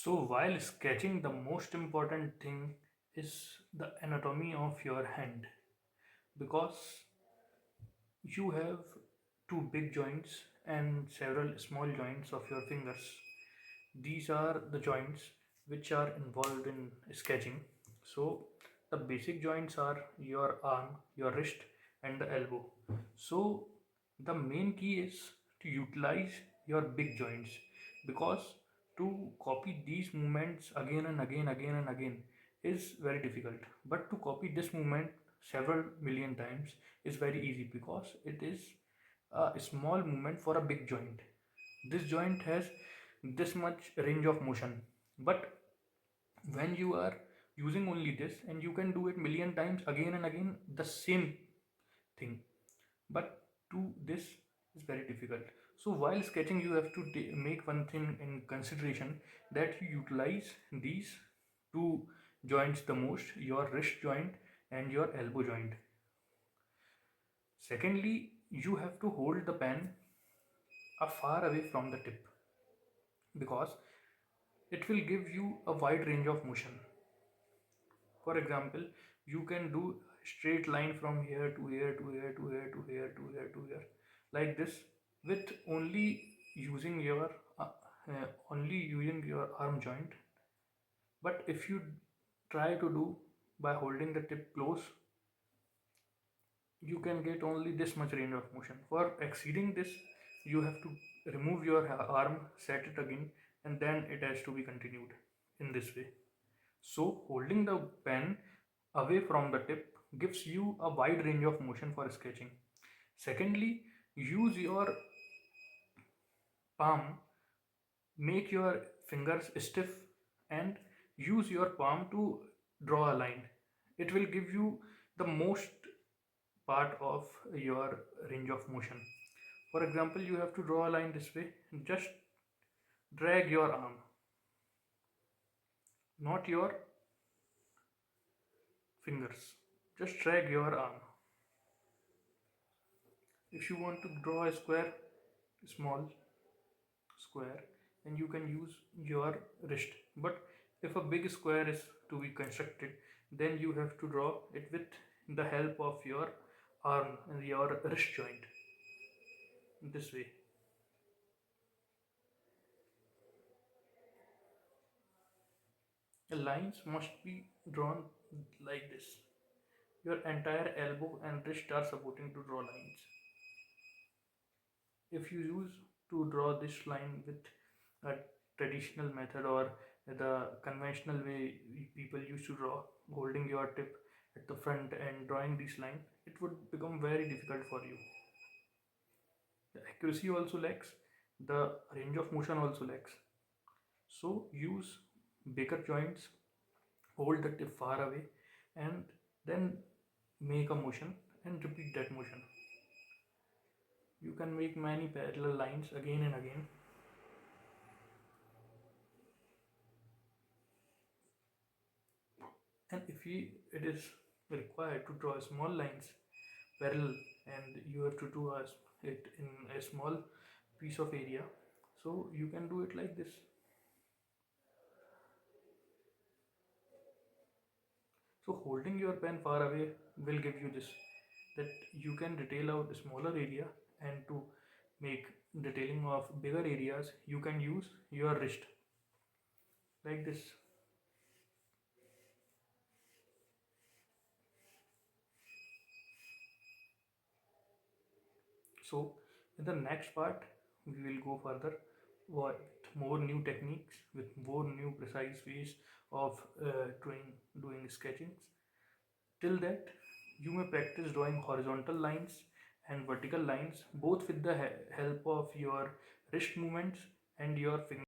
So, while sketching, the most important thing is the anatomy of your hand because you have two big joints and several small joints of your fingers. These are the joints which are involved in sketching. So, the basic joints are your arm, your wrist, and the elbow. So, the main key is to utilize your big joints because to copy these movements again and again is very difficult. But to copy this movement several million times is very easy because it is a small movement for a big joint. This joint has this much range of motion, but when you are using only this and you can do it million times again and again the same thing, but to this is very difficult. So while sketching you have to make one thing in consideration, that you utilize these two joints the most, your wrist joint and your elbow joint. Secondly, you have to hold the pen far away from the tip because it will give you a wide range of motion. For example, you can do straight line from here to here to here to here to here to here to here like this with using your uh, only using your arm joint. But if you try to do by holding the tip close, you can get only this much range of motion. For exceeding this, you have to remove your arm, set it again, and then it has to be continued in this way. So holding the pen away from the tip gives you a wide range of motion for sketching. Secondly, use your palm, make your fingers stiff, and use your palm to draw a line. It will give you the most part of your range of motion. For example, you have to draw a line this way, just drag your arm, not your fingers, just drag your arm. If you want to draw a square, small square, and you can use your wrist. But if a big square is to be constructed, then you have to draw it with the help of your arm and your wrist joint this way. The lines must be drawn like this. Your entire elbow and wrist are supporting to draw lines. If you use to draw this line with a traditional method or the conventional way people used to draw, holding your tip at the front and drawing this line, it would become very difficult for you. The accuracy also lacks, the range of motion also lacks. So use bigger joints, hold the tip far away, and then make a motion and repeat that motion. You can make many parallel lines again and again. And if it is required to draw small lines parallel and you have to do it in a small piece of area, so you can do it like this. So holding your pen far away will give you this, that you can detail out a smaller area, and to make detailing of bigger areas you can use your wrist like this. So in the next part we will go further with more new techniques, with more new precise ways of doing sketchings. Till that, you may practice drawing horizontal lines and vertical lines both with the help of your wrist movements and your fingers.